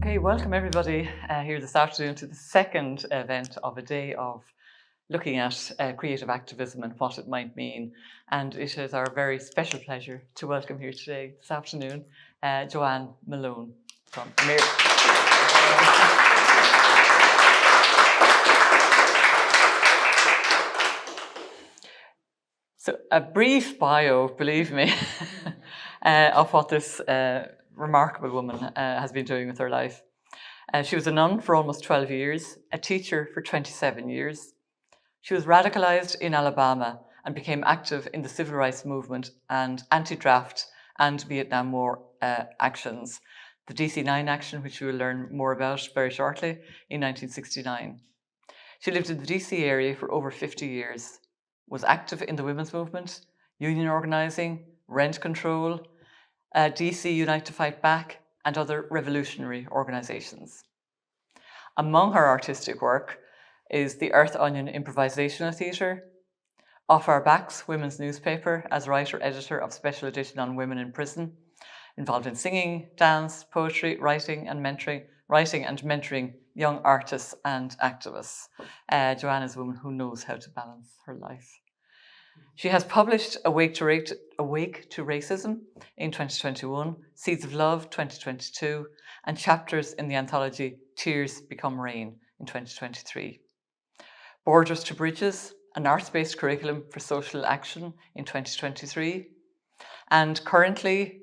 Okay, welcome everybody here this afternoon to the second event of a day of looking at creative activism and what it might mean. And it is our very special pleasure to welcome here today, this afternoon, Joann Malone from So a brief bio, believe me, of what this remarkable woman has been doing with her life. She was a nun for almost 12 years, a teacher for 27 years. She was radicalized in Alabama and became active in the civil rights movement and anti-draft and Vietnam War actions. The DC-9 action, which we will learn more about very shortly, in 1969. She lived in the DC area for over 50 years, was active in the women's movement, union organizing, rent control, DC Unite to Fight Back, and other revolutionary organizations. Among her artistic work is the Earth Onion Improvisational Theatre, Off Our Backs women's newspaper as writer-editor of special edition on women in prison, involved in singing, dance, poetry, writing and mentoring young artists and activists. Joann is a woman who knows how to balance her life. She has published Awake to Racism in 2021, Seeds of Love 2022, and chapters in the anthology Tears Become Rain in 2023. Borders to Bridges, an arts-based curriculum for social action in 2023. And currently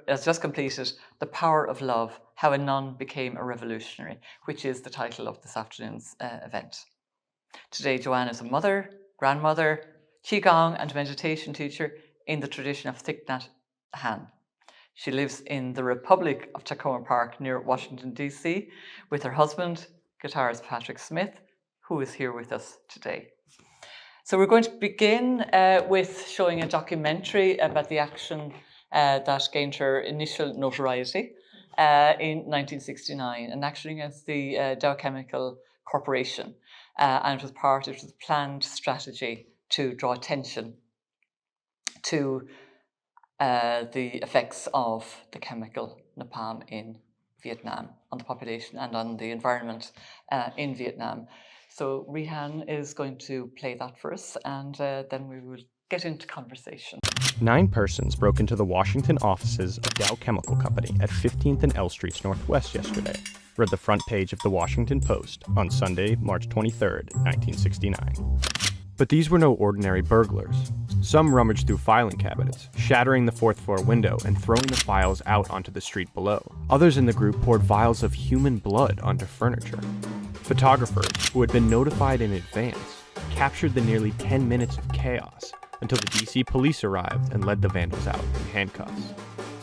has just completed The Power of Love, How a Nun Became a Revolutionary, which is the title of this afternoon's event. Today, Joann is a mother, grandmother, Qigong and meditation teacher in the tradition of Thich Nhat Hanh. She lives in the Republic of Tacoma Park near Washington, DC, with her husband, guitarist Patrick Smith, who is here with us today. So we're going to begin with showing a documentary about the action that gained her initial notoriety in 1969, an action against the Dow Chemical Corporation, and it was part of the planned strategy to draw attention to the effects of the chemical napalm in Vietnam on the population and on the environment in Vietnam. So Rihan is going to play that for us, and then we will get into conversation. 9 persons broke into the Washington offices of Dow Chemical Company at 15th and L Streets Northwest yesterday, read the front page of the Washington Post on Sunday, March 23rd, 1969. But these were no ordinary burglars. Some rummaged through filing cabinets, shattering the 4th floor window and throwing the files out onto the street below. Others in the group poured vials of human blood onto furniture. Photographers, who had been notified in advance, captured the nearly 10 minutes of chaos until the DC police arrived and led the vandals out in handcuffs.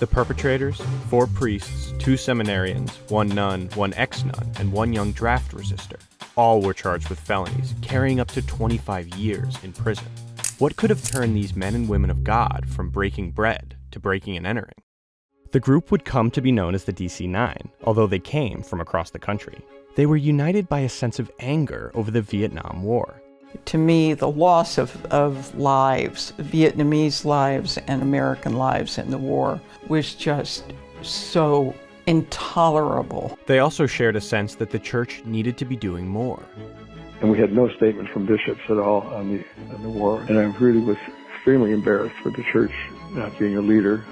The perpetrators, 4 priests, 2 seminarians, 1 nun, 1 ex-nun, and 1 young draft resistor. All were charged with felonies, carrying up to 25 years in prison. What could have turned these men and women of God from breaking bread to breaking and entering? The group would come to be known as the DC-9, although they came from across the country. They were united by a sense of anger over the Vietnam War. To me, the loss of lives, Vietnamese lives and American lives in the war, was just so intolerable. They also shared a sense that the church needed to be doing more. And we had no statement from bishops at all on the war. And I really was extremely embarrassed for the church not being a leader.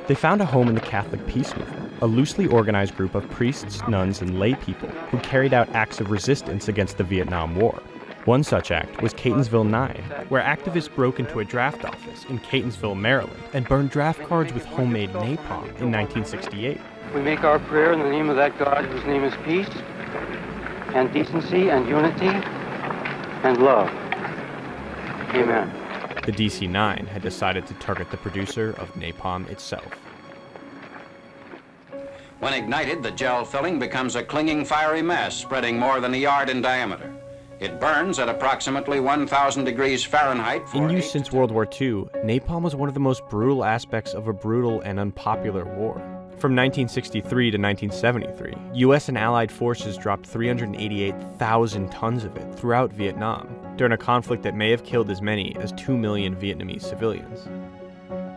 They found a home in the Catholic Peace Movement, a loosely organized group of priests, nuns, and lay people who carried out acts of resistance against the Vietnam War. One such act was Catonsville 9, where activists broke into a draft office in Catonsville, Maryland, and burned draft cards with homemade napalm in 1968. We make our prayer in the name of that God whose name is peace, and decency, and unity, and love. Amen. The DC-9 had decided to target the producer of napalm itself. When ignited, the gel filling becomes a clinging fiery mass spreading more than a yard in diameter. It burns at approximately 1,000 degrees Fahrenheit. In use since World War II, napalm was one of the most brutal aspects of a brutal and unpopular war. From 1963 to 1973, U.S. and Allied forces dropped 388,000 tons of it throughout Vietnam, during a conflict that may have killed as many as 2 million Vietnamese civilians.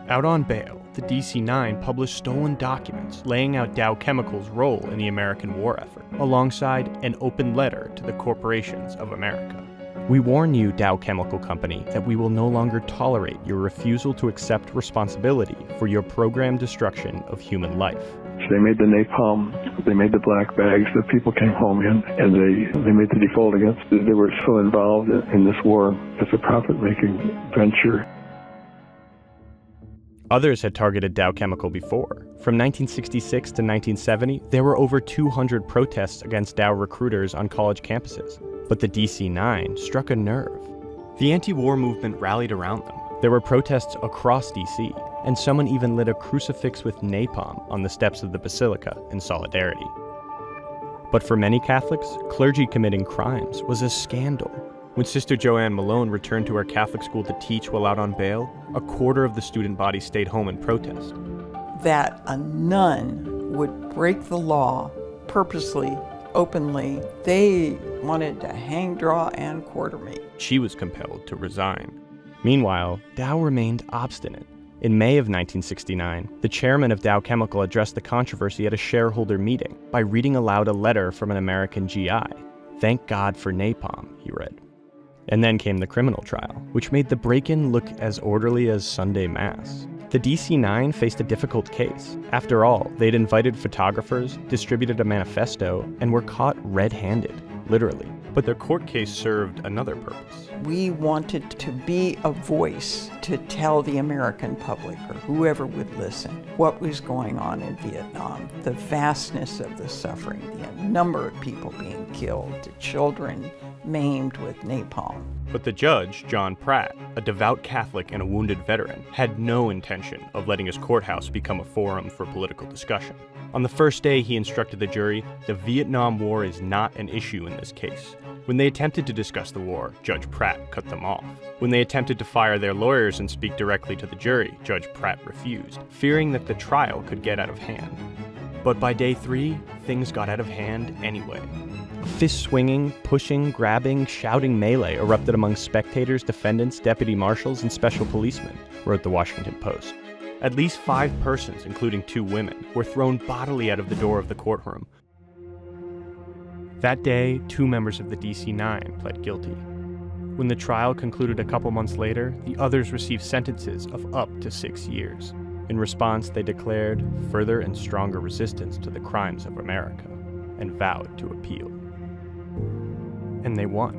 Out on bail, the DC-9 published stolen documents laying out Dow Chemicals' role in the American war effort, alongside an open letter to the corporations of America. We warn you, Dow Chemical Company, that we will no longer tolerate your refusal to accept responsibility for your programmed destruction of human life. They made the napalm, they made the black bags that people came home in, and they made the default against it. They were so involved in this war as a profit-making venture. Others had targeted Dow Chemical before. From 1966 to 1970, there were over 200 protests against Dow recruiters on college campuses. But the DC-9 struck a nerve. The anti-war movement rallied around them. There were protests across DC, and someone even lit a crucifix with napalm on the steps of the Basilica in solidarity. But for many Catholics, clergy committing crimes was a scandal. When Sister Joann Malone returned to her Catholic school to teach while out on bail, a quarter of the student body stayed home in protest. That a nun would break the law purposely, openly. They wanted to hang, draw, and quarter me. She was compelled to resign. Meanwhile, Dow remained obstinate. In May of 1969, the chairman of Dow Chemical addressed the controversy at a shareholder meeting by reading aloud a letter from an American GI. "Thank God for napalm," he read. And then came the criminal trial, which made the break-in look as orderly as Sunday Mass. The DC-9 faced a difficult case. After all, they'd invited photographers, distributed a manifesto, and were caught red-handed, literally. But their court case served another purpose. We wanted to be a voice to tell the American public, or whoever would listen, what was going on in Vietnam, the vastness of the suffering, the number of people being killed, the children maimed with napalm. But the judge, John Pratt, a devout Catholic and a wounded veteran, had no intention of letting his courthouse become a forum for political discussion. On the first day, he instructed the jury, the Vietnam War is not an issue in this case. When they attempted to discuss the war, Judge Pratt cut them off. When they attempted to fire their lawyers and speak directly to the jury, Judge Pratt refused, fearing that the trial could get out of hand. But by day 3, things got out of hand anyway. A fist-swinging, pushing, grabbing, shouting melee erupted among spectators, defendants, deputy marshals, and special policemen, wrote the Washington Post. At least 5 persons, including 2 women, were thrown bodily out of the door of the courtroom. That day, 2 members of the DC-9 pled guilty. When the trial concluded a couple months later, the others received sentences of up to 6 years. In response, they declared further and stronger resistance to the crimes of America and vowed to appeal. And they won.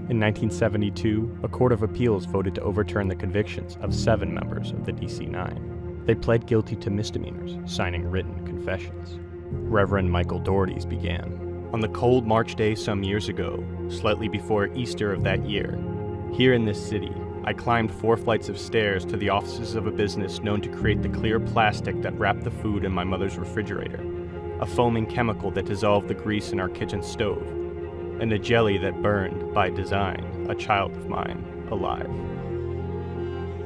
In 1972, a court of appeals voted to overturn the convictions of 7 members of the DC-9. They pled guilty to misdemeanors, signing written confessions. Reverend Michael Doherty's began. On the cold March day some years ago, slightly before Easter of that year, here in this city, I climbed 4 flights of stairs to the offices of a business known to create the clear plastic that wrapped the food in my mother's refrigerator, a foaming chemical that dissolved the grease in our kitchen stove, and a jelly that burned, by design, a child of mine alive.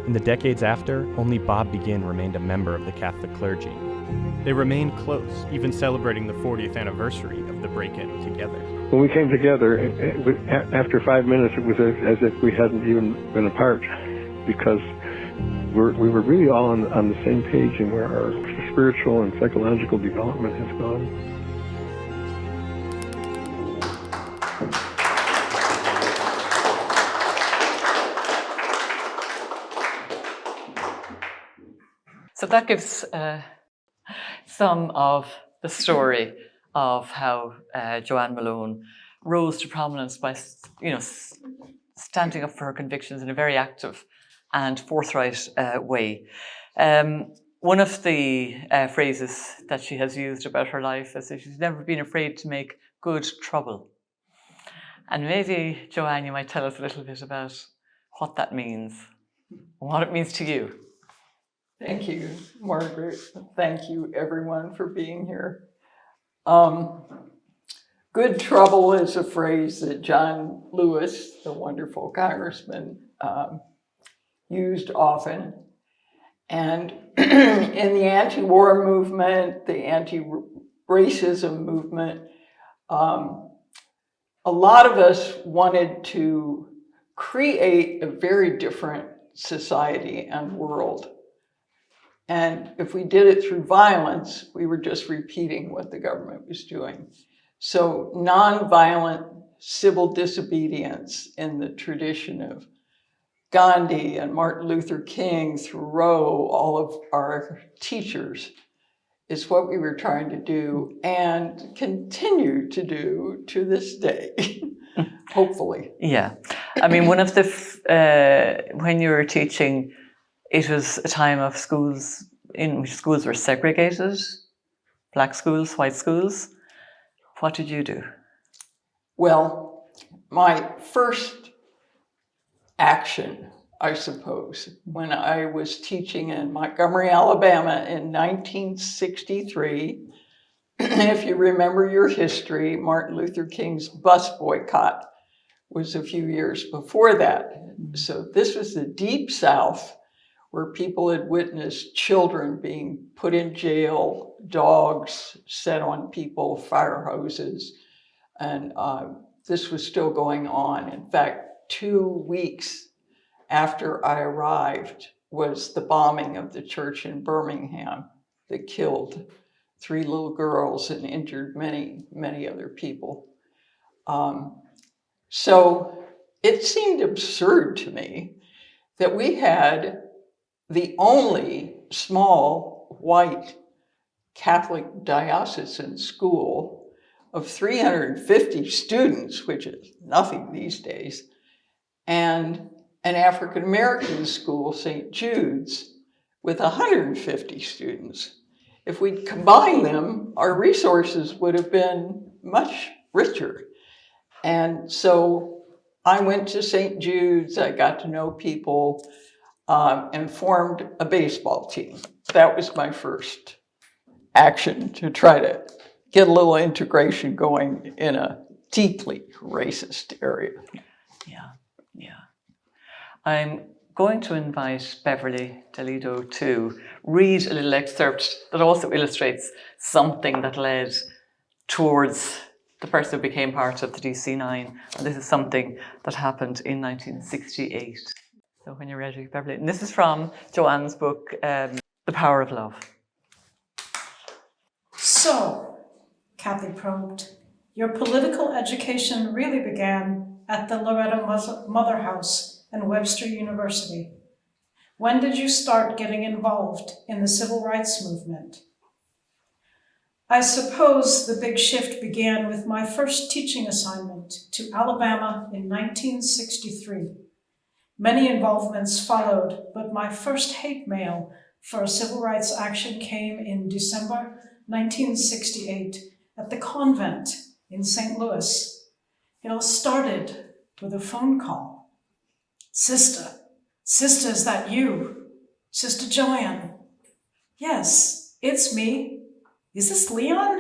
In the decades after, only Bob Begin remained a member of the Catholic clergy. They remained close, even celebrating the 40th anniversary of the break-in together. When we came together, after 5 minutes, it was as if we hadn't even been apart, because we were really all on the same page in where our spiritual and psychological development has gone. So that gives some of the story of how Joann Malone rose to prominence by, standing up for her convictions in a very active and forthright way. One of the phrases that she has used about her life is that she's never been afraid to make good trouble. And maybe, Joann, you might tell us a little bit about what that means, what it means to you. Thank you, Margaret. Thank you, everyone, for being here. Good trouble is a phrase that John Lewis, the wonderful congressman, used often. And in the anti-war movement, the anti-racism movement, a lot of us wanted to create a very different society and world. And if we did it through violence, we were just repeating what the government was doing. So nonviolent civil disobedience in the tradition of Gandhi and Martin Luther King, Thoreau, all of our teachers, is what we were trying to do and continue to do to this day, hopefully. Yeah. I mean, one of the, when you were teaching, it was a time of schools in which schools were segregated, black schools, white schools. What did you do? Well, my first action, I suppose, when I was teaching in Montgomery, Alabama in 1963, if you remember your history, Martin Luther King's bus boycott was a few years before that. So this was the Deep South, where people had witnessed children being put in jail, dogs set on people, fire hoses, and this was still going on. In fact, 2 weeks after I arrived was the bombing of the church in Birmingham that killed 3 little girls and injured many, many other people. So it seemed absurd to me that we had the only small white Catholic diocesan school of 350 students, which is nothing these days, and an African-American school, St. Jude's, with 150 students. If we'd combined them, our resources would have been much richer. And so I went to St. Jude's, I got to know people, and formed a baseball team. That was my first action to try to get a little integration going in a deeply racist area. Yeah, yeah. I'm going to invite Beverly Delido to read a little excerpt that also illustrates something that led towards the person who became part of the DC9. And this is something that happened in 1968. So when you're ready, Beverly. And this is from Joann's book, The Power of Love. So, Kathy probed, your political education really began at the Loretto Mother House and Webster University. When did you start getting involved in the civil rights movement? I suppose the big shift began with my first teaching assignment to Alabama in 1963. Many involvements followed, but my first hate mail for civil rights action came in December 1968 at the convent in St. Louis. It all started with a phone call. Sister, is that you? Sister Joann? Yes, it's me. Is this Leon?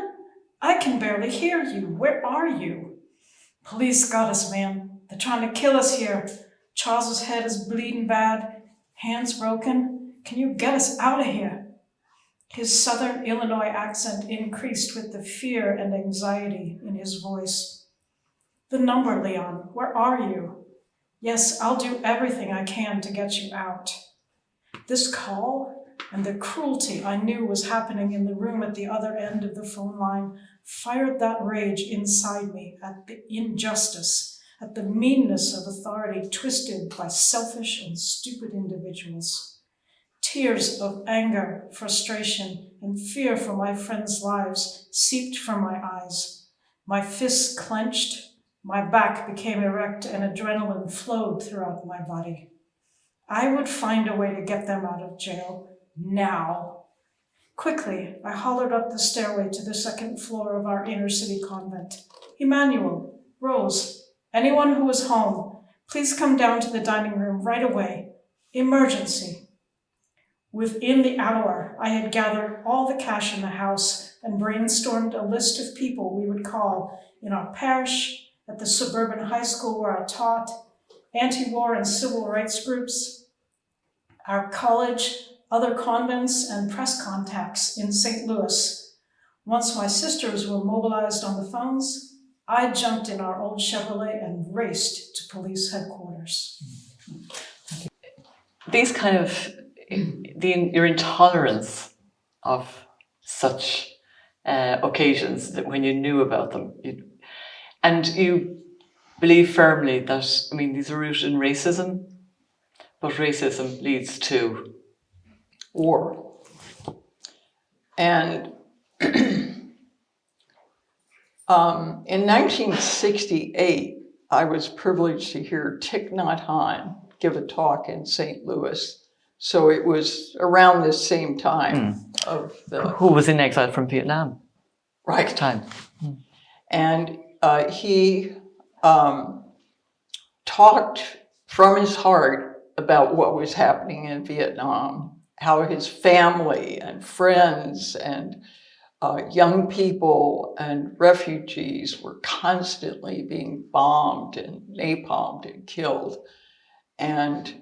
I can barely hear you. Where are you? Police got us, man. They're trying to kill us here. Charles's head is bleeding bad, hands broken. Can you get us out of here? His southern Illinois accent increased with the fear and anxiety in his voice. The number, Leon, where are you? Yes, I'll do everything I can to get you out. This call and the cruelty I knew was happening in the room at the other end of the phone line fired that rage inside me at the injustice, at the meanness of authority twisted by selfish and stupid individuals. Tears of anger, frustration, and fear for my friends' lives seeped from my eyes. My fists clenched, my back became erect, and adrenaline flowed throughout my body. I would find a way to get them out of jail, now. Quickly, I hollered up the stairway to the second floor of our inner city convent. Emmanuel, Rose, anyone who is home, please come down to the dining room right away. Emergency. Within the hour, I had gathered all the cash in the house and brainstormed a list of people we would call in our parish, at the suburban high school where I taught, anti-war and civil rights groups, our college, other convents, and press contacts in St. Louis. Once my sisters were mobilized on the phones, I jumped in our old Chevrolet and raced to police headquarters. These kind of your intolerance of such occasions, that when you knew about them, and you believe firmly that, I mean, these are rooted in racism, but racism leads to war. And in 1968, I was privileged to hear Thich Nhat Hanh give a talk in St. Louis. So it was around this same time of the... Who was in exile from Vietnam right. at the time. And he talked from his heart about what was happening in Vietnam, how his family and friends and young people and refugees were constantly being bombed and napalmed and killed. And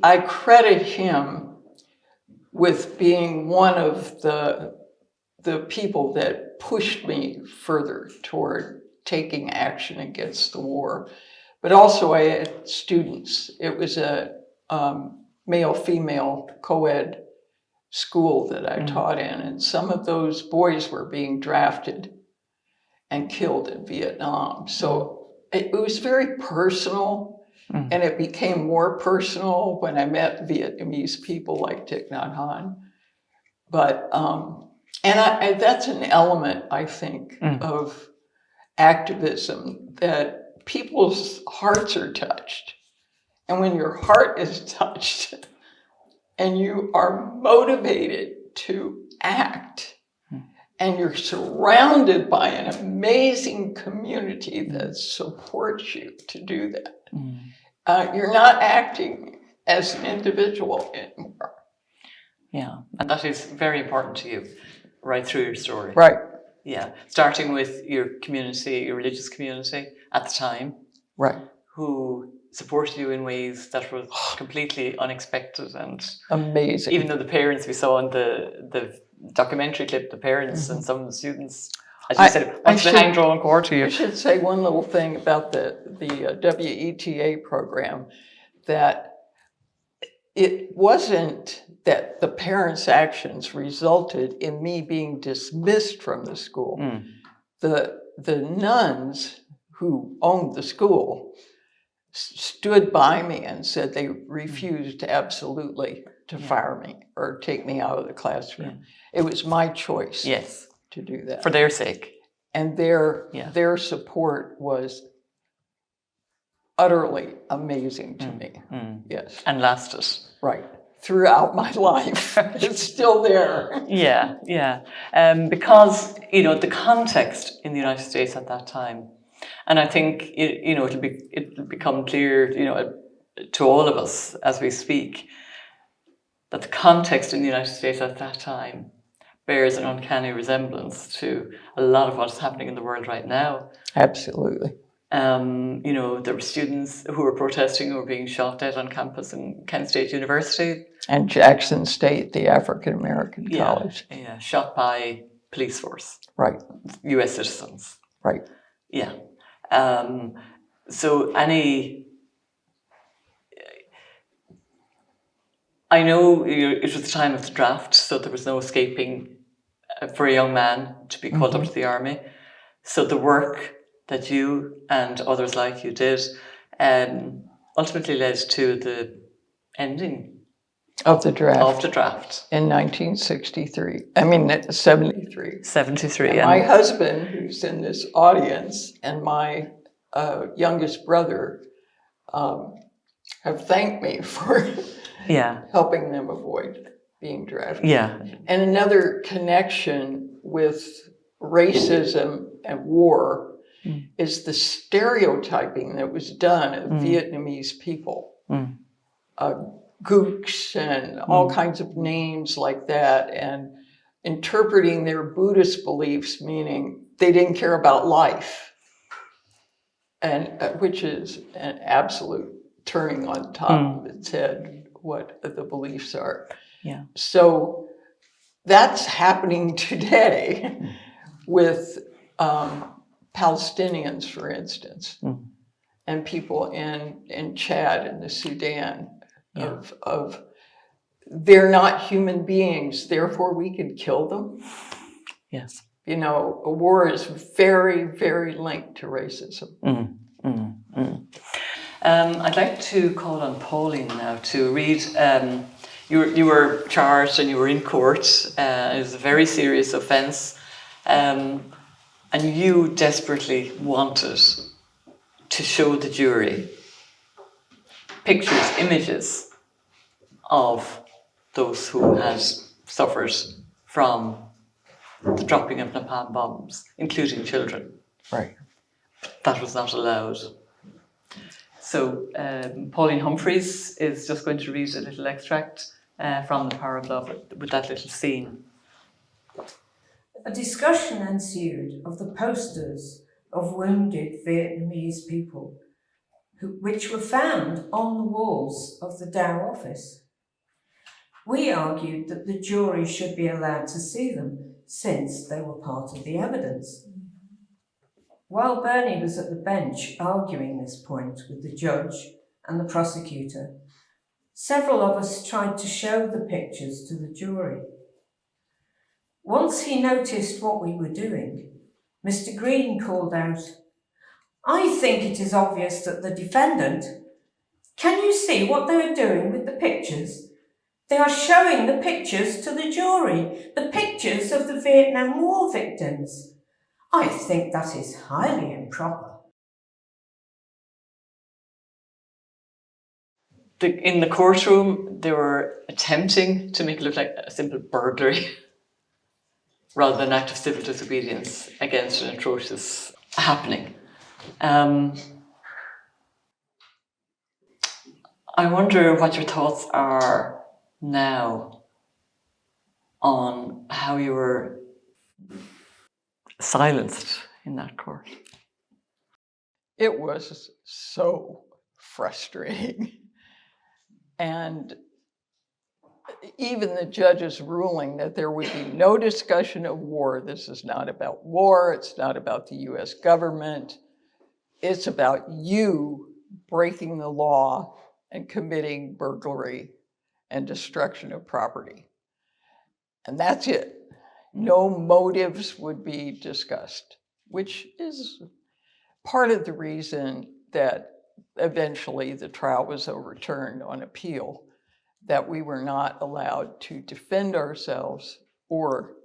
I credit him with being one of the people that pushed me further toward taking action against the war. But also I had students. It was a male-female co-ed school that I taught in, and some of those boys were being drafted and killed in Vietnam. So it was very personal, and it became more personal when I met Vietnamese people like Thich Nhat Hanh. But and that's an element, I think, of activism, that people's hearts are touched. And when your heart is touched and you are motivated to act, and you're surrounded by an amazing community that supports you to do that, you're not acting as an individual anymore. Yeah, and that is very important to you, right through your story. Right. Yeah, starting with your community, your religious community at the time. Right. Who supported you in ways that were completely unexpected and amazing. Even though the parents we saw in the documentary clip, the parents and some of the students, as you said, wants to hang, draw, and quarter you. I should say one little thing about the WETA program, that it wasn't that the parents' actions resulted in me being dismissed from the school. The nuns who owned the school stood by me and said they refused absolutely to fire me or take me out of the classroom. It was my choice to do that. For their sake. And their support was utterly amazing to me. Yes. And lasted. Right. Throughout my life. It's still there. Yeah. Because, the context in the United States at that time, and I think, it'll become clear, to all of us as we speak, that the context in the United States at that time bears an uncanny resemblance to a lot of what's happening in the world right now. Absolutely. There were students who were protesting who were being shot dead on campus in Kent State University. And Jackson State, the African American college. Yeah, shot by police force. Right. US citizens. Right. Yeah. So I know it was the time of the draft, so there was no escaping for a young man to be called up to the army. So the work that you and others like you did ultimately led to the ending of the draft. In 1963. 73. 73. And my husband, who's in this audience, and my youngest brother have thanked me for helping them avoid being drafted. Yeah. And another connection with racism and war is the stereotyping that was done of Vietnamese people. Gooks and all kinds of names like that, and interpreting their Buddhist beliefs, meaning they didn't care about life, and which is an absolute turning on top of its head what the beliefs are. Yeah. So that's happening today with Palestinians, for instance, and people in Chad and the Sudan of they're not human beings, therefore we can kill them. Yes. You know, a war is very, very linked to racism. I'd like to call on Pauline now to read. You were charged and you were in court. It was a very serious offence, and you desperately wanted to show the jury pictures, images of those who had suffered from the dropping of napalm bombs, including children. Right. That was not allowed. So Pauline Humphreys is just going to read a little extract from the paragraph with that little scene. A discussion ensued of the posters of wounded Vietnamese people, which were found on the walls of the Dow office. We argued that the jury should be allowed to see them since they were part of the evidence. While Bernie was at the bench arguing this point with the judge and the prosecutor, several of us tried to show the pictures to the jury. Once he noticed what we were doing, Mr. Green called out, "I think it is obvious that the defendant, can you see what they are doing with the pictures? They are showing the pictures to the jury, the pictures of the Vietnam War victims. I think that is highly improper." In the courtroom, they were attempting to make it look like a simple burglary rather than an act of civil disobedience against an atrocious happening. I wonder what your thoughts are now on how you were silenced in that court. It was so frustrating. And even the judge's ruling that there would be no discussion of war, this is not about war, it's not about the US government, it's about you breaking the law and committing burglary and destruction of property. And that's it. No motives would be discussed, which is part of the reason that eventually the trial was overturned on appeal, that we were not allowed to defend ourselves or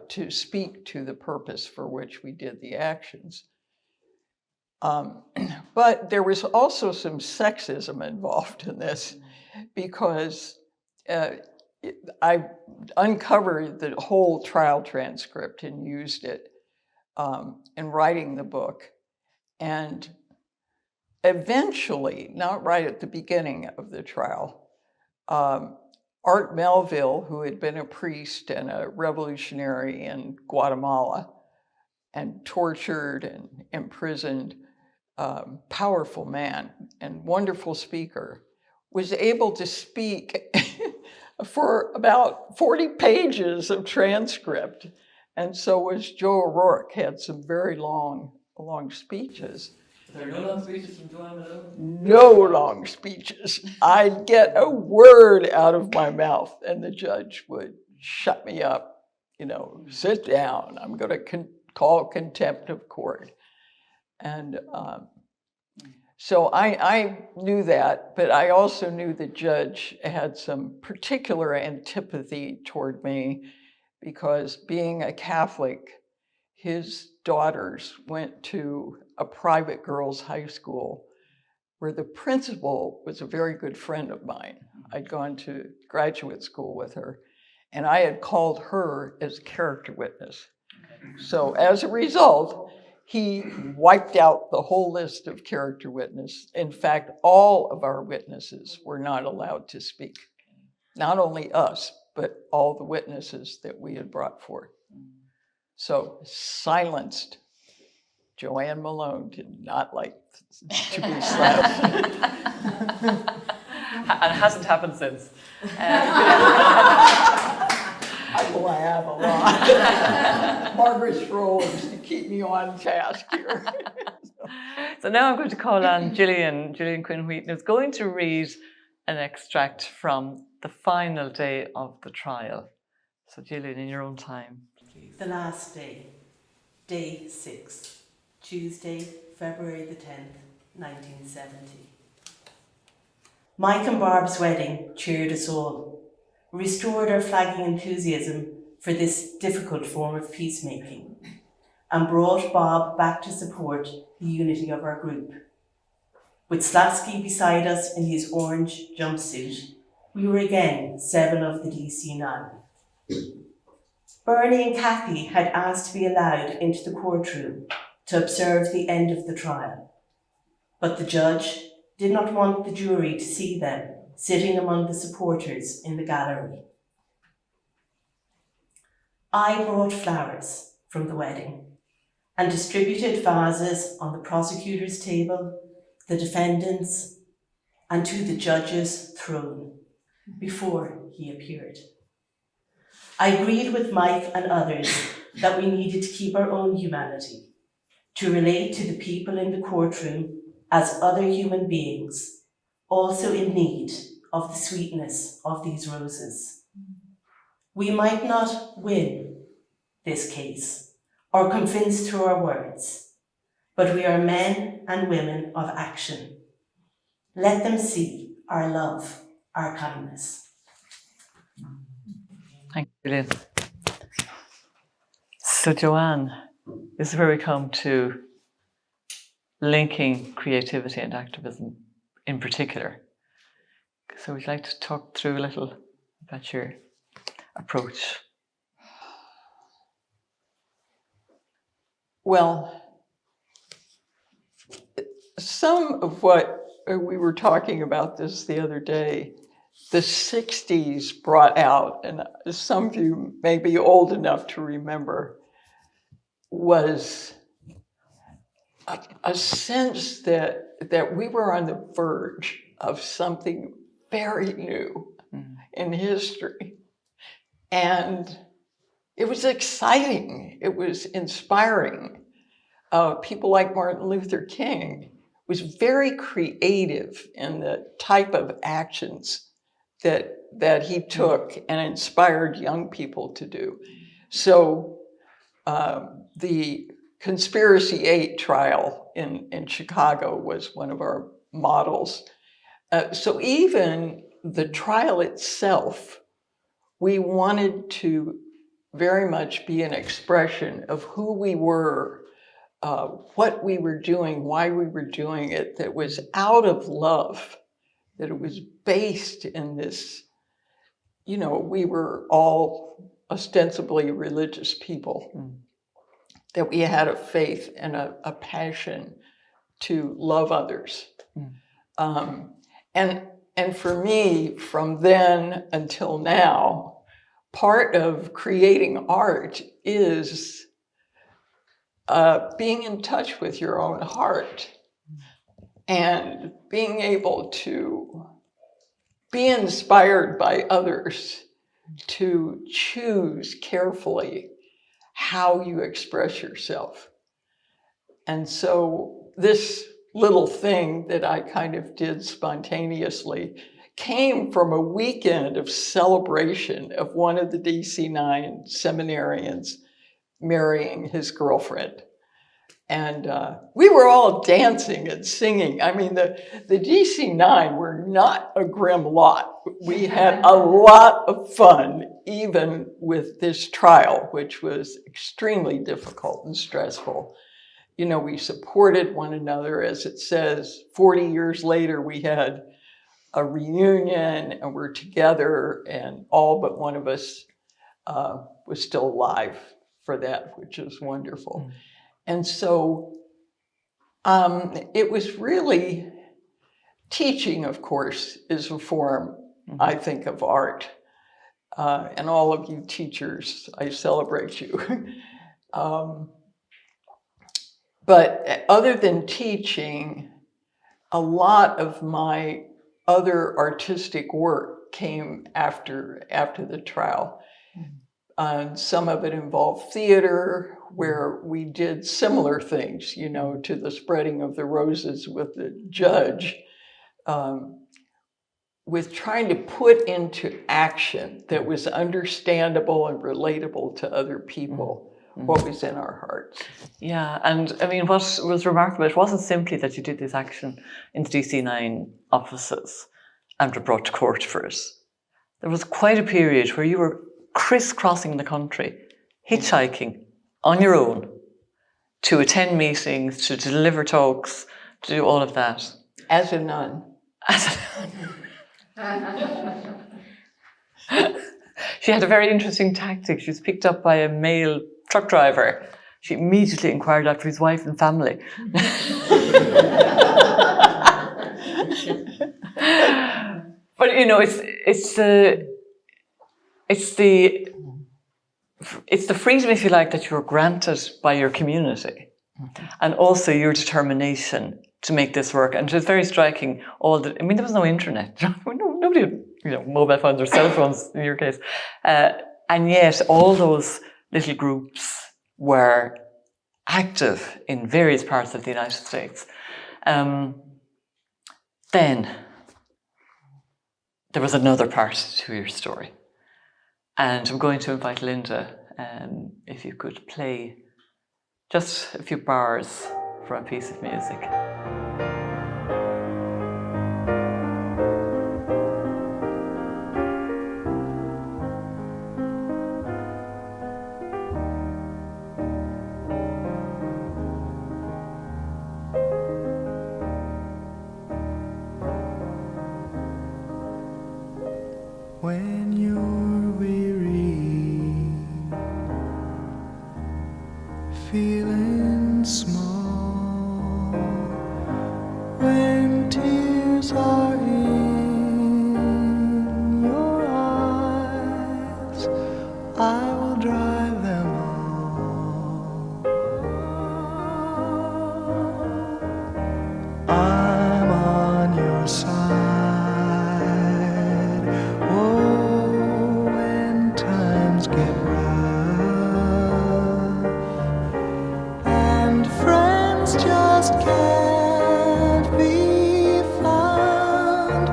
to speak to the purpose for which we did the actions. But there was also some sexism involved in this, because I uncovered the whole trial transcript and used it in writing the book. And eventually, not right at the beginning of the trial, Art Melville, who had been a priest and a revolutionary in Guatemala and tortured and imprisoned, powerful man and wonderful speaker, was able to speak for about 40 pages of transcript. And so was Joe O'Rourke, had some very long speeches. There are no long speeches from Joann Malone? No long speeches. I'd get a word out of my mouth and the judge would shut me up, sit down, I'm going to call contempt of court. And so I knew that, but I also knew the judge had some particular antipathy toward me, because being a Catholic, his daughters went to a private girls' high school where the principal was a very good friend of mine. I'd gone to graduate school with her, and I had called her as character witness. So as a result, he wiped out the whole list of character witnesses. In fact, all of our witnesses were not allowed to speak. Not only us, but all the witnesses that we had brought forth. So silenced. Joann Malone did not like to be silenced. And it hasn't happened since. I have a lot. Margaret's role is to keep me on task here. So now I'm going to call on Gillian Quinn Wheaton, who's going to read an extract from the final day of the trial. So Gillian, in your own time, please. The last day, day 6, Tuesday, February the 10th, 1970. Mike and Barb's wedding cheered us all, restored our flagging enthusiasm for this difficult form of peacemaking, and brought Bob back to support the unity of our group. With Slavsky beside us in his orange jumpsuit, we were again 7 of the DC9. Bernie and Kathy had asked to be allowed into the courtroom to observe the end of the trial, but the judge did not want the jury to see them sitting among the supporters in the gallery. I brought flowers from the wedding and distributed vases on the prosecutor's table, the defendant's, and to the judge's throne before he appeared. I agreed with Mike and others that we needed to keep our own humanity, to relate to the people in the courtroom as other human beings, also in need of the sweetness of these roses. We might not win this case or convince through our words, but we are men and women of action. Let them see our love, our kindness. Thank you, Gillian. So Joann, this is where we come to linking creativity and activism in particular. So we'd like to talk through a little about your approach. Well, some of what we were talking about this the other day, the 60s brought out, and some of you may be old enough to remember, was a sense that we were on the verge of something very new in history. And it was exciting. It was inspiring. People like Martin Luther King was very creative in the type of actions that he took and inspired young people to do. So the Conspiracy 8 trial in Chicago was one of our models. So even the trial itself, we wanted to very much be an expression of who we were, what we were doing, why we were doing it, that was out of love, that it was based in this, we were all ostensibly religious people, that we had a faith and a passion to love others. And for me, from then until now, part of creating art is being in touch with your own heart and being able to be inspired by others to choose carefully how you express yourself. And so this little thing that I kind of did spontaneously came from a weekend of celebration of one of the DC9 seminarians marrying his girlfriend. And we were all dancing and singing. I mean, the DC9 were not a grim lot. We had a lot of fun, even with this trial, which was extremely difficult and stressful. We supported one another. As it says, 40 years later, we had a reunion and we're together, and all but one of us was still alive for that, which is wonderful. And so it was really teaching, of course, is a form, I think, of art. And all of you teachers, I celebrate you. But other than teaching, a lot of my other artistic work came after the trial. Some of it involved theater, where we did similar things, to the spreading of the roses with the judge. with trying to put into action that was understandable and relatable to other people what was in our hearts. Yeah, and I mean, what was remarkable, it wasn't simply that you did this action in the DC9 offices and were brought to court for it. There was quite a period where you were crisscrossing the country, hitchhiking on your own to attend meetings, to deliver talks, to do all of that. As a nun. She had a very interesting tactic. She was picked up by a male truck driver. She immediately inquired after his wife and family. But you know, it's the freedom, if you like, that you were granted by your community, and also your determination to make this work. And it was very striking. There was no internet. Nobody had, mobile phones or cell phones in your case, and yet all those little groups were active in various parts of the United States. Then there was another part to your story, and I'm going to invite Linda, if you could play just a few bars from a piece of music. When you're weary, feeling small, when tears are in your eyes, I will dry them all. I'm on your side. Can't be found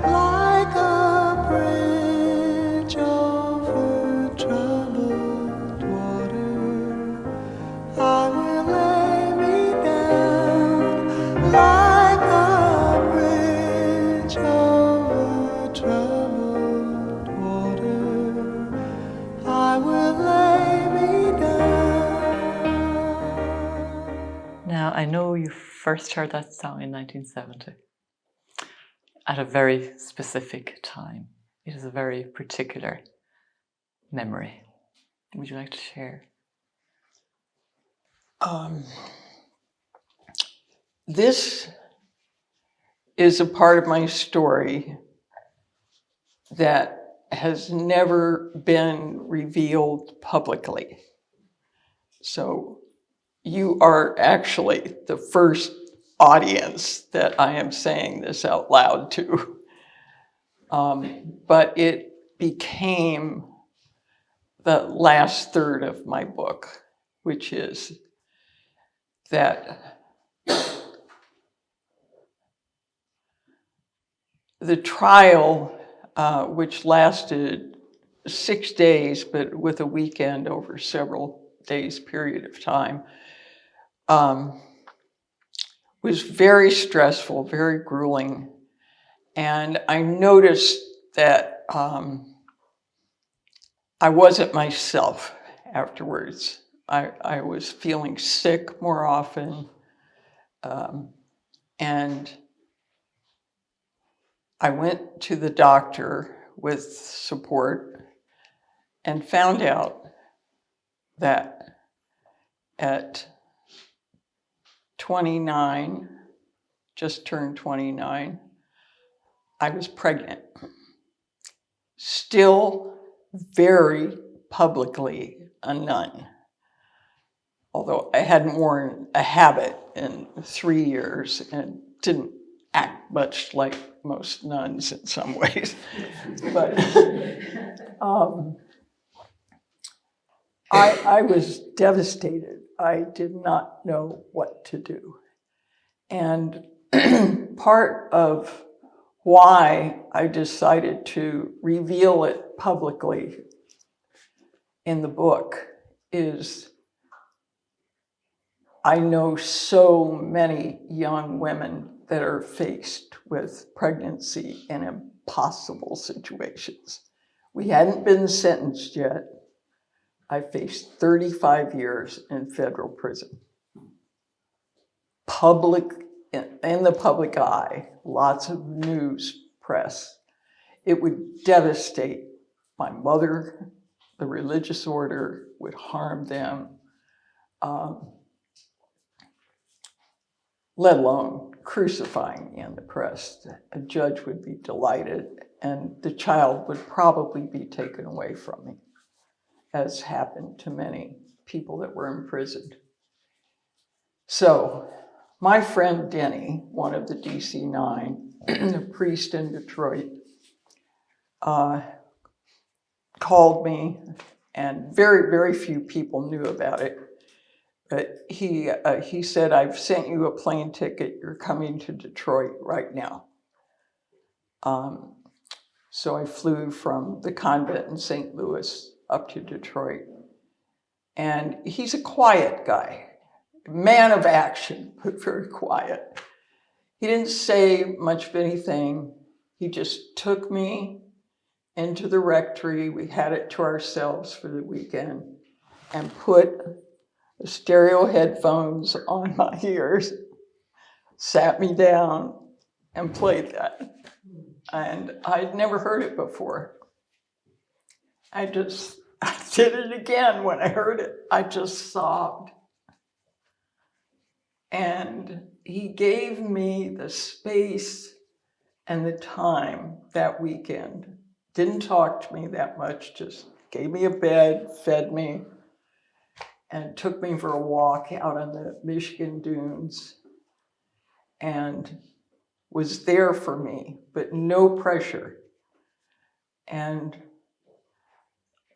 like a bridge over troubled water. I will lay me down like a bridge over troubled water. I will lay me down. Now, I know you first heard that song in 1970 at a very specific time. It is a very particular memory. Would you like to share? This is a part of my story that has never been revealed publicly. So you are actually the first audience that I am saying this out loud to. But it became the last third of my book, which is that the trial, which lasted 6 days, but with a weekend over several days period of time, was very stressful, very grueling. And I noticed that I wasn't myself afterwards. I was feeling sick more often. And I went to the doctor with support and found out that at 29, just turned 29, I was pregnant. Still very publicly a nun, although I hadn't worn a habit in 3 years and didn't act much like most nuns in some ways. But I was devastated. I did not know what to do. And part of why I decided to reveal it publicly in the book is I know so many young women that are faced with pregnancy in impossible situations. We hadn't been sentenced yet. I faced 35 years in federal prison. In the public eye, lots of news, press. It would devastate my mother, the religious order would harm them, let alone crucifying me in the press. A judge would be delighted, and the child would probably be taken away from me, as happened to many people that were imprisoned. So my friend Denny, one of the DC-9, a priest in Detroit, called me, and very, very few people knew about it. But he said, I've sent you a plane ticket. You're coming to Detroit right now. So I flew from the convent in St. Louis up to Detroit. And he's a quiet guy, man of action, but very quiet. He didn't say much of anything. He just took me into the rectory. We had it to ourselves for the weekend, and put the stereo headphones on my ears, sat me down, and played that. And I'd never heard it before. I did it again when I heard it. I just sobbed. And he gave me the space and the time that weekend. Didn't talk to me that much, just gave me a bed, fed me, and took me for a walk out on the Michigan dunes, and was there for me, but no pressure. And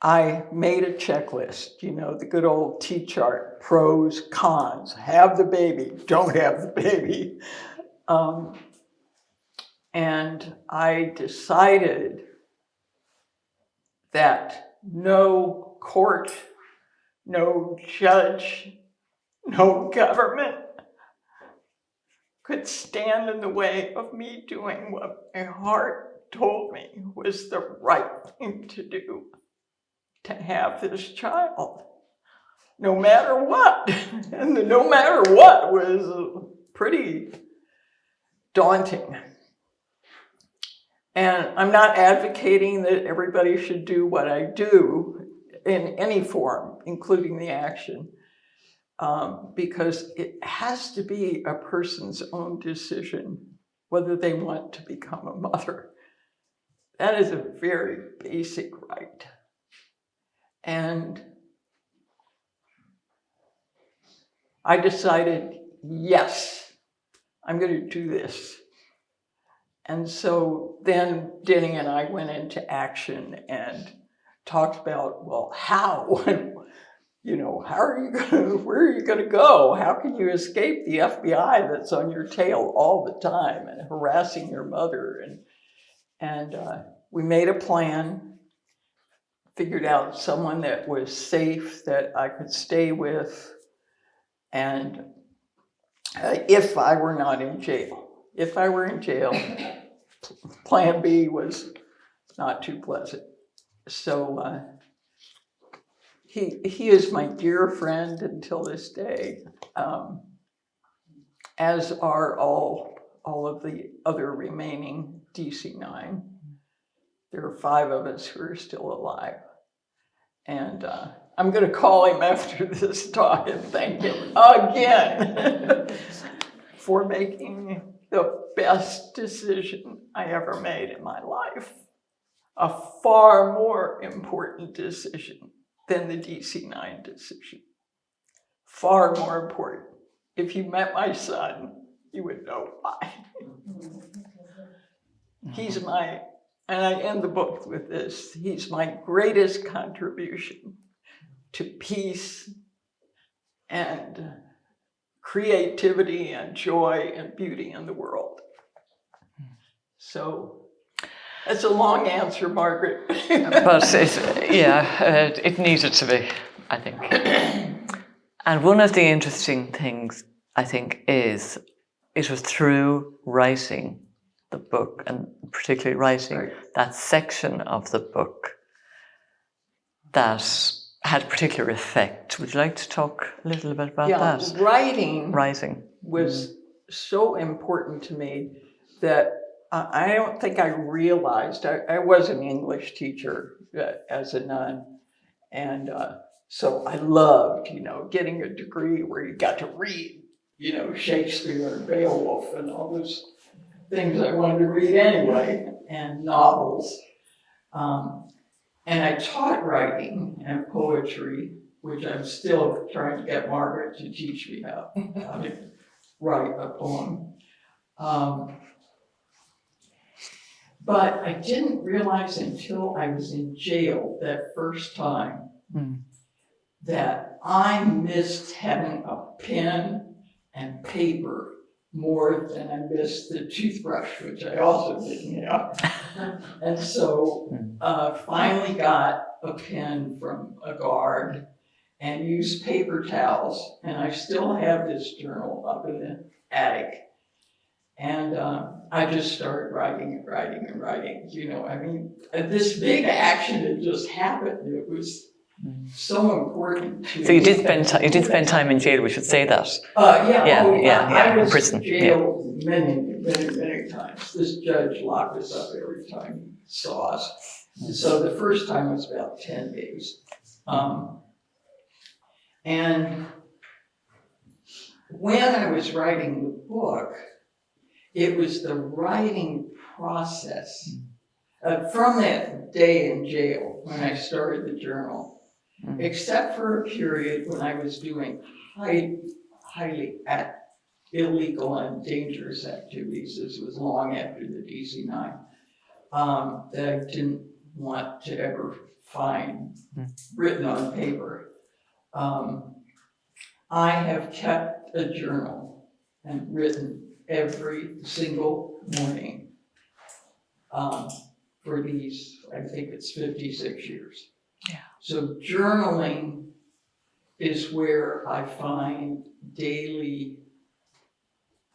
I made a checklist, the good old T-chart, pros, cons, have the baby, don't have the baby. And I decided that no court, no judge, no government could stand in the way of me doing what my heart told me was the right thing to do, to have this child, no matter what. And the no matter what was pretty daunting. And I'm not advocating that everybody should do what I do in any form, including the action, because it has to be a person's own decision whether they want to become a mother. That is a very basic right. And I decided, yes, I'm going to do this. And so then Denny and I went into action and talked about, well, how? How are you where are you going to go? How can you escape the FBI that's on your tail all the time and harassing your mother? And we made a plan, figured out someone that was safe, that I could stay with, and if I were not in jail. If I were in jail, plan B was not too pleasant. So he is my dear friend until this day, as are all of the other remaining DC-9. There are 5 of us who are still alive. And I'm going to call him after this talk and thank him again for making the best decision I ever made in my life. A far more important decision than the DC-9 decision. Far more important. If you met my son, you would know why. And I end the book with this, he's my greatest contribution to peace and creativity and joy and beauty in the world. So that's a long answer, Margaret. But it needed to be, I think. And one of the interesting things, I think, is it was through writing the book, and particularly writing that section of the book, that had a particular effect. Would you like to talk a little bit about that? Writing was so important to me that I don't think I realized. I was an English teacher as a nun, and so I loved, getting a degree where you got to read, Shakespeare and Beowulf and all those things I wanted to read anyway, and novels. And I taught writing and poetry, which I'm still trying to get Margaret to teach me how to write a poem. But I didn't realize until I was in jail that first time that I missed having a pen and paper more than I missed the toothbrush, which I also didn't have. And so finally got a pen from a guard and used paper towels. And I still have this journal up in the attic. And I just started writing. This big action had just happened. It was so important. So you did spend time in jail. We should say that. I was in prison. Jailed many times. This judge locked us up every time he saw us. So the first time was about 10 days. And when I was writing the book, it was the writing process from that day in jail when I started the journal, except for a period when I was doing highly illegal and dangerous activities. This was long after the DC-9, that I didn't want to ever find written on paper. I have kept a journal and written every single morning for these, I think it's 56 years. Yeah. So journaling is where I find daily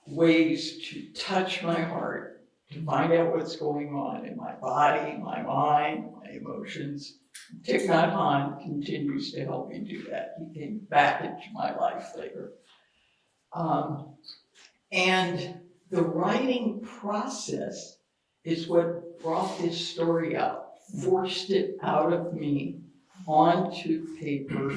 ways to touch my heart, to find out what's going on in my body, my mind, my emotions. Thich Nhat Hanh continues to help me do that. He came back into my life later. And the writing process is what brought this story out, forced it out of me onto paper,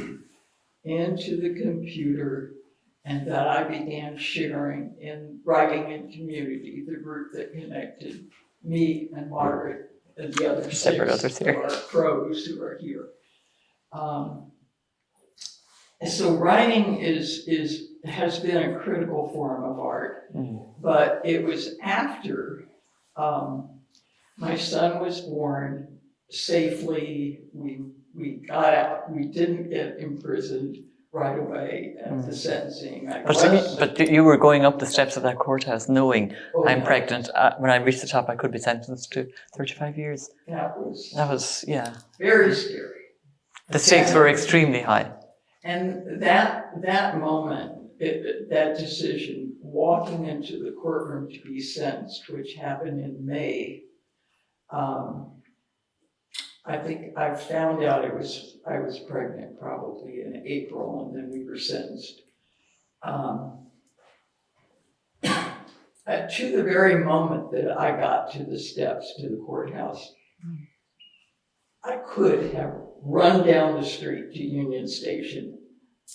into the computer, and that I began sharing in Writing in Community, the group that connected me and Margaret and the other six who are pros who are here. So writing has been a critical form of art, but it was after my son was born safely. We got out. We didn't get imprisoned right away at the sentencing. But you were going up the steps of that courthouse knowing I'm pregnant. When I reached the top, I could be sentenced to 35 years. That was very scary. The stakes were extremely high. And that moment, that decision, walking into the courtroom to be sentenced, which happened in May, I think I found out I was pregnant probably in April, and then we were sentenced. To the very moment that I got to the steps to the courthouse, I could have run down the street to Union Station,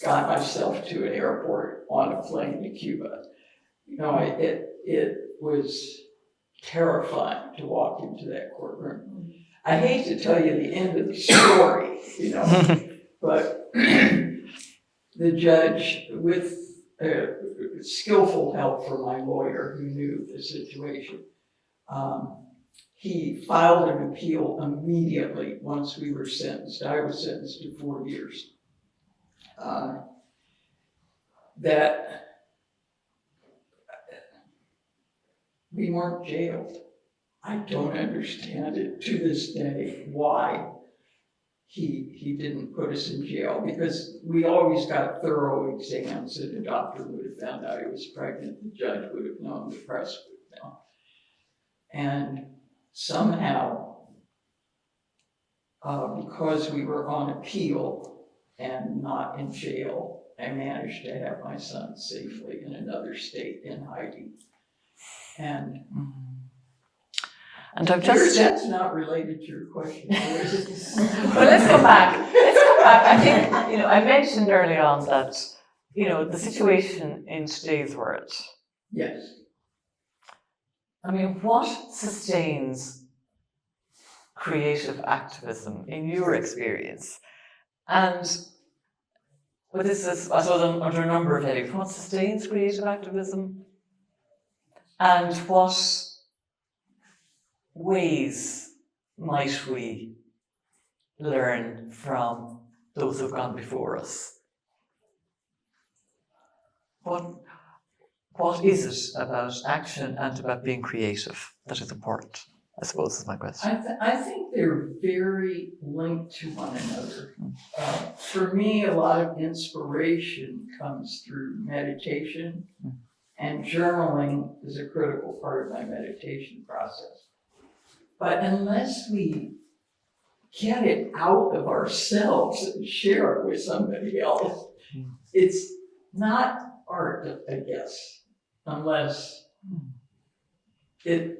got myself to an airport on a plane to Cuba. It was terrifying to walk into that courtroom. I hate to tell you the end of the story, but the judge, with skillful help from my lawyer who knew the situation, he filed an appeal immediately once we were sentenced. I was sentenced to 4 years. That we weren't jailed. I don't understand it to this day why he didn't put us in jail, because we always got thorough exams, and the doctor would have found out he was pregnant, the judge would have known, the press would have known. And somehow, because we were on appeal and not in jail, I managed to have my son safely in another state in hiding. And I've just... That's not related to your question. Well, let's come back. I think, I mentioned early on that, the situation in today's world. Yes. I mean, what sustains creative activism in your experience? And this is, I suppose, under a number of headings. What sustains creative activism? And what ways might we learn from those who've gone before us? What is it about action and about being creative that is important, I suppose, is my question. I think they're very linked to one another. For me, a lot of inspiration comes through meditation, and journaling is a critical part of my meditation process. But unless we get it out of ourselves and share it with somebody else, it's not art, I guess, unless it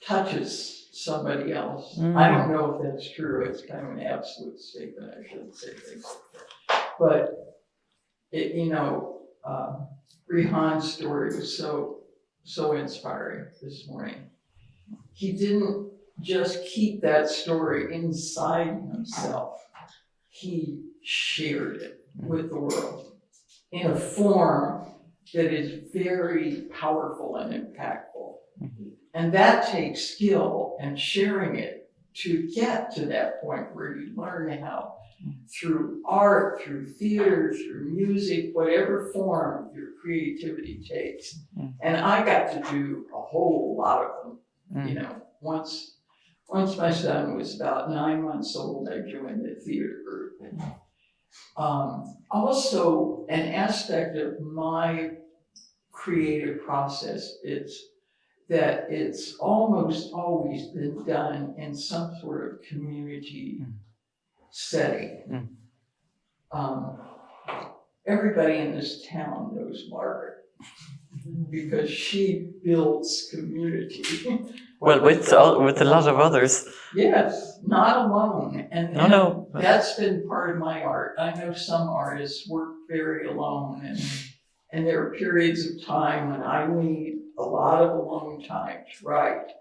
touches somebody else. I don't know if that's true. It's kind of an absolute statement. I shouldn't say things like that. But Rehan's story was so inspiring this morning. He didn't just keep that story inside himself. He shared it with the world in a form that is very powerful and impactful. And that takes skill and sharing it to get to that point where you learn how, through art, through theater, through music, whatever form your creativity takes. And I got to do a whole lot of them. Once my son was about 9 months old, I joined the theater group. Also, an aspect of my creative process is that it's almost always been done in some sort of community setting. Everybody in this town knows Margaret because she builds community. Well, with a lot of others. Yes, not alone. And No. That's been part of my art. I know some artists work very alone, and there are periods of time when I need a lot of alone time to write.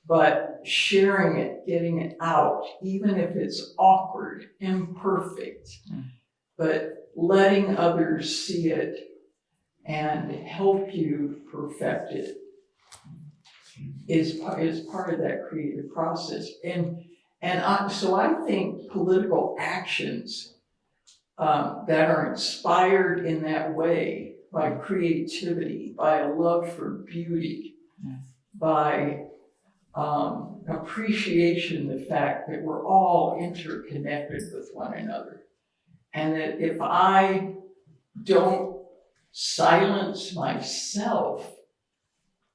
But sharing it, getting it out, even if it's awkward, imperfect, but letting others see it and help you perfect it is part of that creative process. So I think political actions that are inspired in that way by creativity, by a love for beauty, by appreciation of the fact that we're all interconnected with one another. And that if I don't silence myself,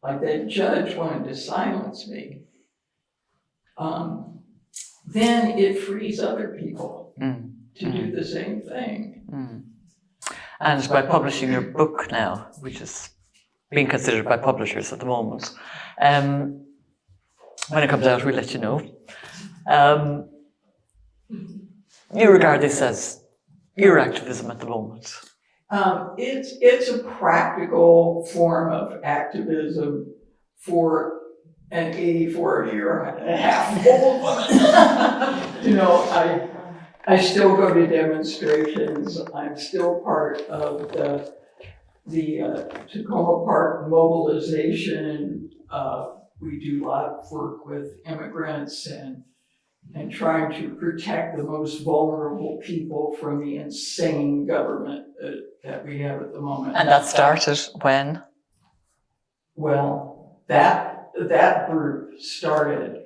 like that judge wanted to silence me, then it frees other people to do the same thing. And by publishing your book now, which is being considered by publishers at the moment, when it comes out, we'll let you know. You regard this as your activism at the moment? It's a practical form of activism for an 84-year-and-a-half old woman. I still go to demonstrations. I'm still part of the Tacoma Park mobilization. We do a lot of work with immigrants and trying to protect the most vulnerable people from the insane government that we have at the moment. And that started when? Well, that that group started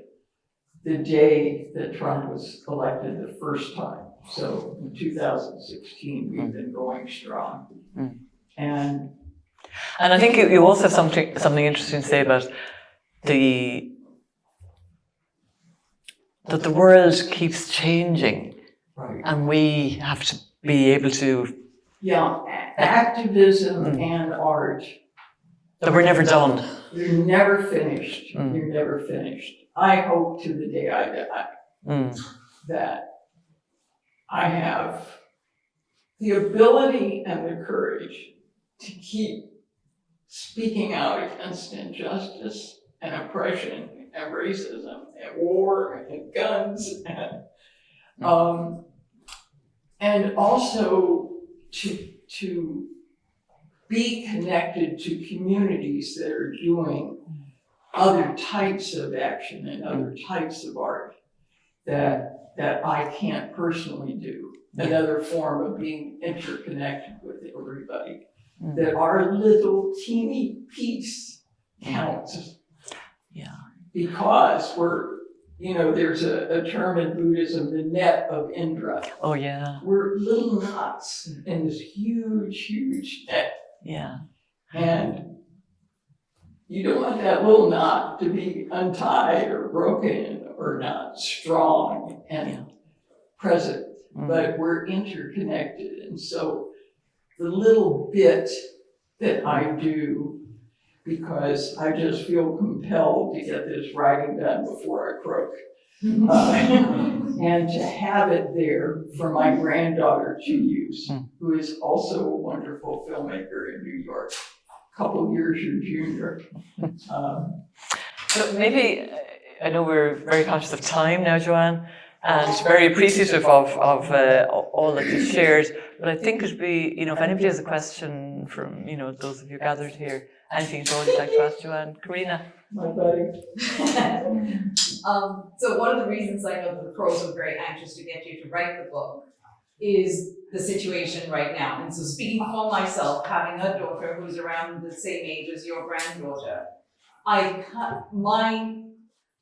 the day that Trump was elected the first time. So in 2016, we've been going strong. And I think you also have something interesting to say about that the world keeps changing, right. and we have to be able to. Yeah, activism and art. That we're never done. You're never finished. You're never finished. I hope to the day I die that I have the ability and the courage to keep speaking out against injustice and oppression and racism and war and guns and also to be connected to communities that are doing other types of action and other types of art that I can't personally do. Another form of being interconnected with everybody. That our little teeny piece counts. Yeah. Because there's a term in Buddhism, the net of Indra. Oh yeah. We're little knots in this huge, huge net. Yeah. And you don't want that little knot to be untied or broken or not strong and present, but we're interconnected. And so the little bit that I do, because I just feel compelled to get this writing done before I croak, and to have it there for my granddaughter to use, who is also a wonderful filmmaker in New York, a couple years your junior. So maybe, I know we're very conscious of time now, Joann, and very appreciative of all that you shared, but I think it'd be, if anybody has a question from, those of you gathered here, anything at all you'd like to ask Joann. Karina? My buddy. So one of the reasons I know that the Crows are very anxious to get you to write the book is the situation right now. And so speaking for myself, having a daughter who's around the same age as your granddaughter,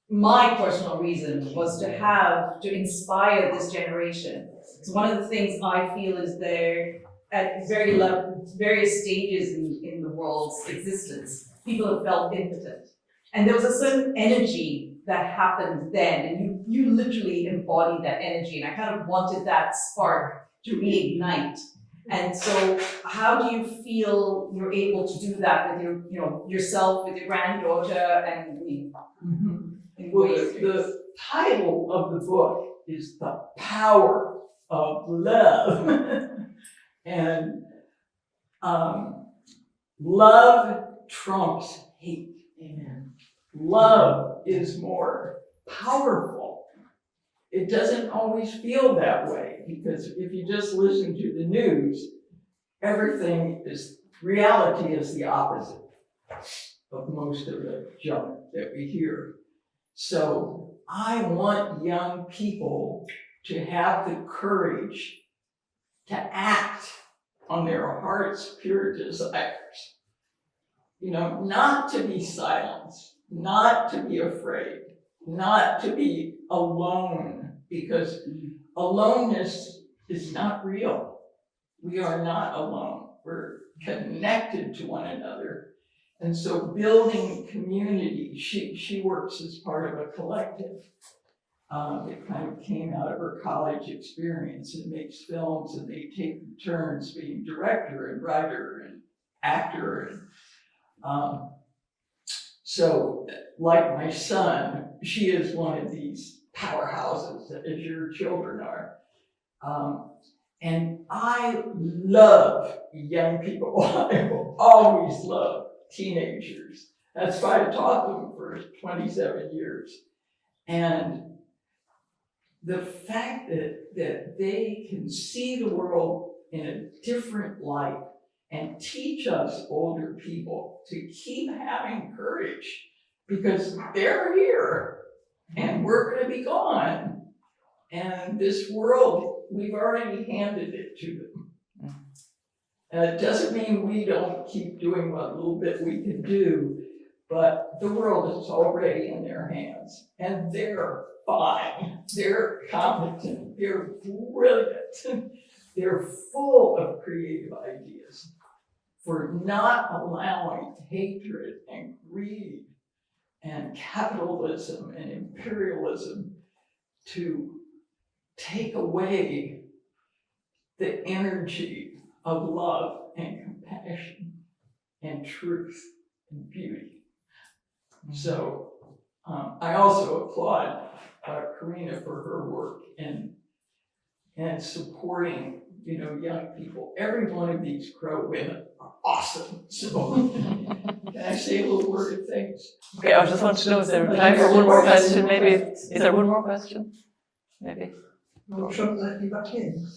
my personal reason was to inspire this generation. So one of the things I feel is there at various stages in the world's existence, people have felt impotent. And there was a certain energy that happened then, and you literally embodied that energy, and I kind of wanted that spark to reignite. And so how do you feel you're able to do that with yourself, with your granddaughter, and me? Well, the title of the book is The Power of Love. And love trumps hate. Amen. Love is more powerful. It doesn't always feel that way, because if you just listen to the news, reality is the opposite of most of the junk that we hear. So I want young people to have the courage to act on their heart's pure desires. Not to be silenced, not to be afraid, not to be alone, because aloneness is not real. We are not alone. We're connected to one another. And so building community, she works as part of a collective. It kind of came out of her college experience and makes films, and they take turns being director and writer and actor. And so like my son, she is one of these powerhouses, as your children are. And I love young people. I will always love teenagers. That's why I taught them for 27 years. And the fact that they can see the world in a different light and teach us older people to keep having courage, because they're here and we're going to be gone. And this world, we've already handed it to them. It doesn't mean we don't keep doing what little bit we can do, but the world is already in their hands, and they're fine, they're competent, they're brilliant, they're full of creative ideas for not allowing hatred and greed and capitalism and imperialism to take away the energy of love and compassion and truth and beauty. So I also applaud Karina for her work in supporting, young people. Every one of these Crow women are awesome. So can I say a little word of thanks? Okay, I just want to know, is there time for one more question? Maybe, is there one more question? Maybe. Will Trump let you back in?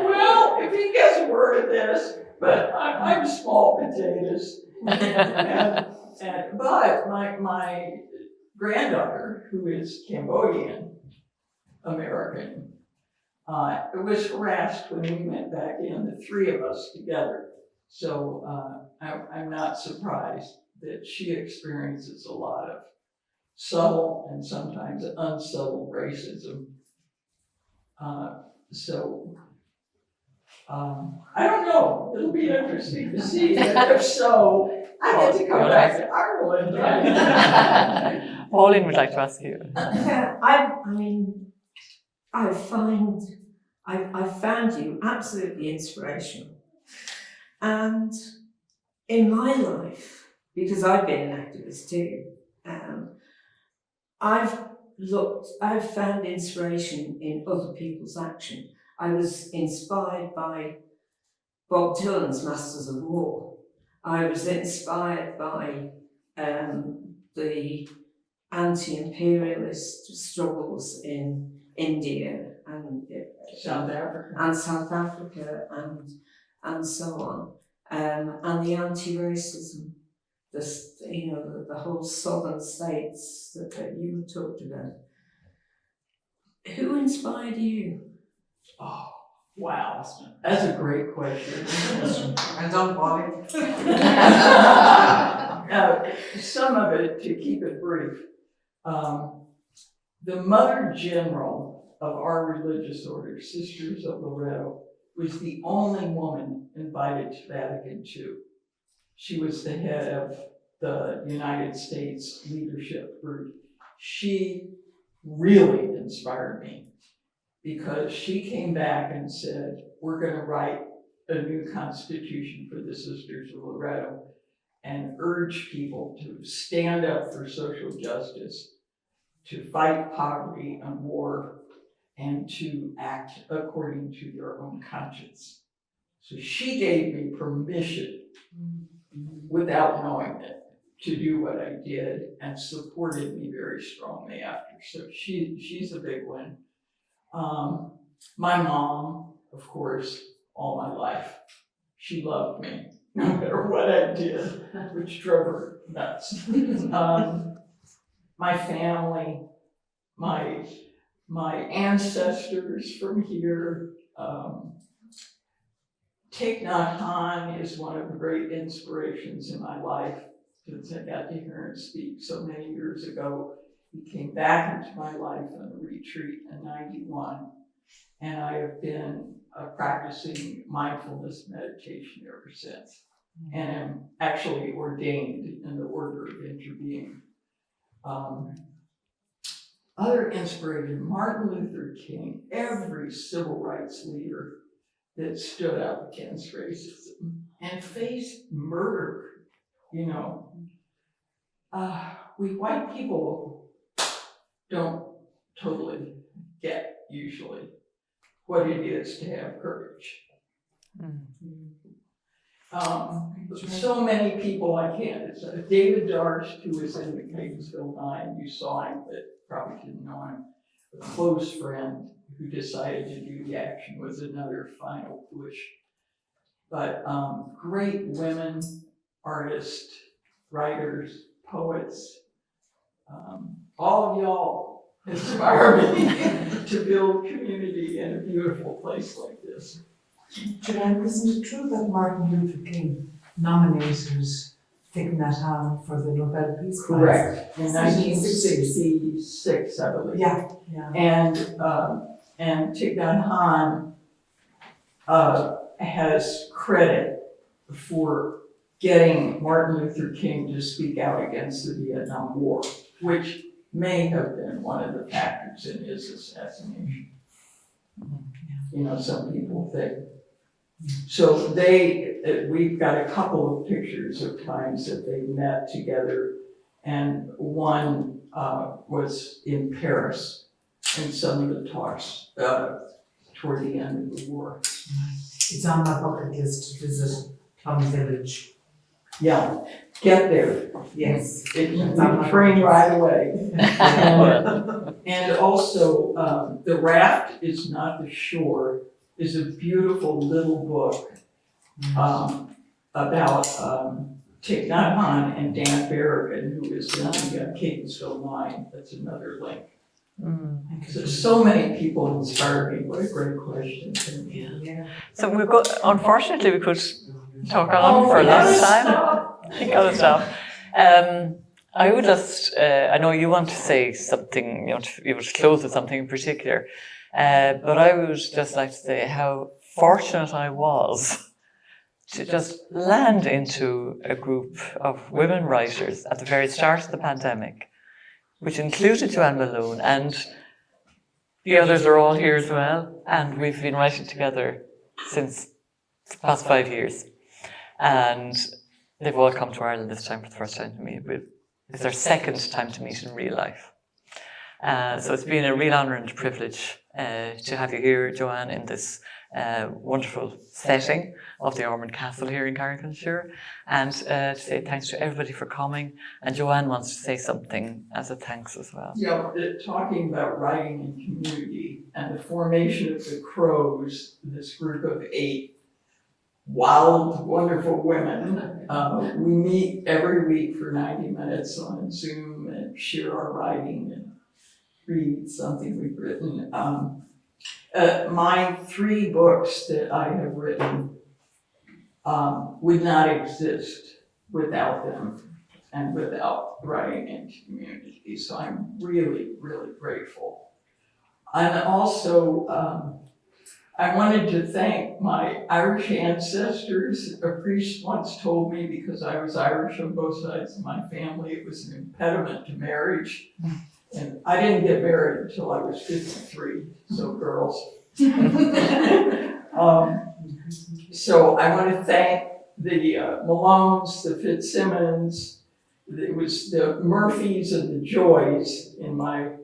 Well, if he gets word of this, but I'm small potatoes. But my granddaughter, who is Cambodian American, was harassed when we went back in, the three of us together. So I'm not surprised that she experiences a lot of subtle and sometimes unsubtle racism. I don't know, it'll be interesting to see, but if so, I get to come back to Ireland. Pauline would like to ask you. I found you absolutely inspirational. And in my life, because I've been an activist too, I've found inspiration in other people's action. I was inspired by Bob Dylan's Masters of War. I was inspired by the anti-imperialist struggles in India and South Africa and so on, and the anti-racism, the whole southern states that you talked about. Who inspired you? Oh, wow, that's a great question. And on Bobby. Some of it, to keep it brief, the Mother General of our religious order, Sisters of Loretto, was the only woman invited to Vatican II. She was the head of the United States leadership group. She really inspired me because she came back and said, we're going to write a new constitution for the Sisters of Loretto and urge people to stand up for social justice, to fight poverty and war, and to act according to their own conscience. So she gave me permission, without knowing it, to do what I did and supported me very strongly after. So she's a big one. My mom, of course, all my life, she loved me, no matter what I did, which drove her nuts. My family, my ancestors from here, Thich Nhat Hanh is one of the great inspirations in my life, since I got to hear him speak so many years ago. He came back into my life on a retreat in '91, and I have been practicing mindfulness meditation ever since, and am actually ordained in the Order of Interbeing. Other inspiration, Martin Luther King, every civil rights leader that stood up against racism and faced murder, we white people don't totally get usually what it is to have courage. So many people I can't. David Darst, who was in the Catonsville 9, you saw him, but probably didn't know him. A close friend who decided to do the action was another final push. But great women, artists, writers, poets, all of y'all inspire me to build community in a beautiful place like this. Joann, isn't it true that Martin Luther King nominated Thich Nhat Hanh for the Nobel Peace Prize? Correct. In 1966, I believe. Yeah. And Thich Nhat Hanh has credit for getting Martin Luther King to speak out against the Vietnam War, which may have been one of the factors in his assassination. You know, some people think. So we've got a couple of pictures of times that they met together, and one was in Paris, and some of the talks toward the end of the war. It's on my bucket list to visit Plum Village. Yeah, get there. Yes. You train right away. And also, The Raft is Not the Shore is a beautiful little book about Thich Nhat Hanh and Dan Berrigan, who is in the Catonsville 9. That's another link. So many people inspire me. What a great question. Yeah. So unfortunately, we could talk on for a long time. You gotta stop. I would just, I know you want to say something, you want to close with something in particular, but I would just like to say how fortunate I was to just land into a group of women writers at the very start of the pandemic, which included Joann Malone, and the others are all here as well, and we've been writing together since the past 5 years. And they've all come to Ireland this time for the first time to meet. It's their second time to meet in real life. So it's been a real honour and privilege to have you here, Joann, in this wonderful setting of the Ormond Castle here in Carrick-on-Suir, and to say thanks to everybody for coming. And Joann wants to say something as a thanks as well. Yeah, talking about writing and community and the formation of the Crows, this group of 8 wild, wonderful women. We meet every week for 90 minutes on Zoom and share our writing and read something we've written. My 3 books that I have written would not exist without them and without writing and community. So I'm really, really grateful. And also, I wanted to thank my Irish ancestors. A priest once told me, because I was Irish on both sides of my family, it was an impediment to marriage. And I didn't get married until I was 53, so girls. So I want to thank the Malones, the Fitzsimmons, it was the Murphys and the Joys in my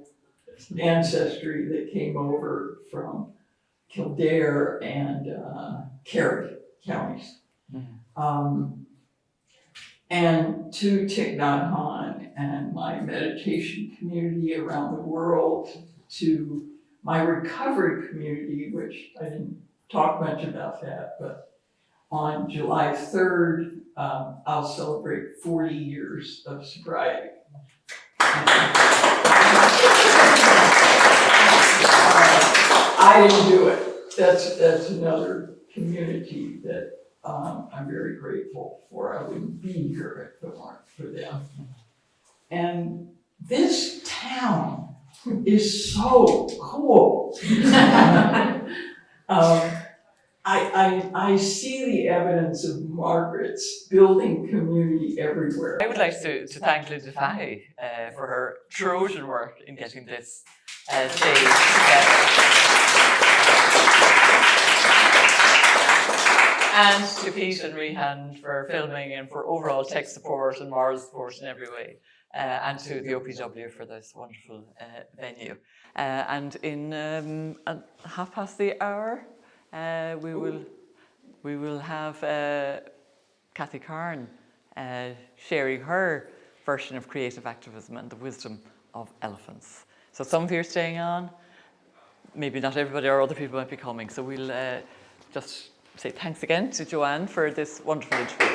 ancestry that came over from Kildare and Carrick counties. And to Thich Nhat Hanh and my meditation community around the world, to my recovery community, which I didn't talk much about that, but on July 3rd, I'll celebrate 40 years of sobriety. I didn't do it. That's another community that I'm very grateful for. I wouldn't be here if it weren't for them. And this town is so cool. I see the evidence of Margaret's building community everywhere. I would like to thank Linda Fahey for her Trojan work in getting this stage together. And to Pete and Rehan for filming and for overall tech support and moral support in every way. And to the OPW for this wonderful venue. And in 1:30, we will have Kathy Carn sharing her version of creative activism and the wisdom of elephants. So some of you are staying on, maybe not everybody or other people might be coming. So we'll just say thanks again to Joann for this wonderful interview.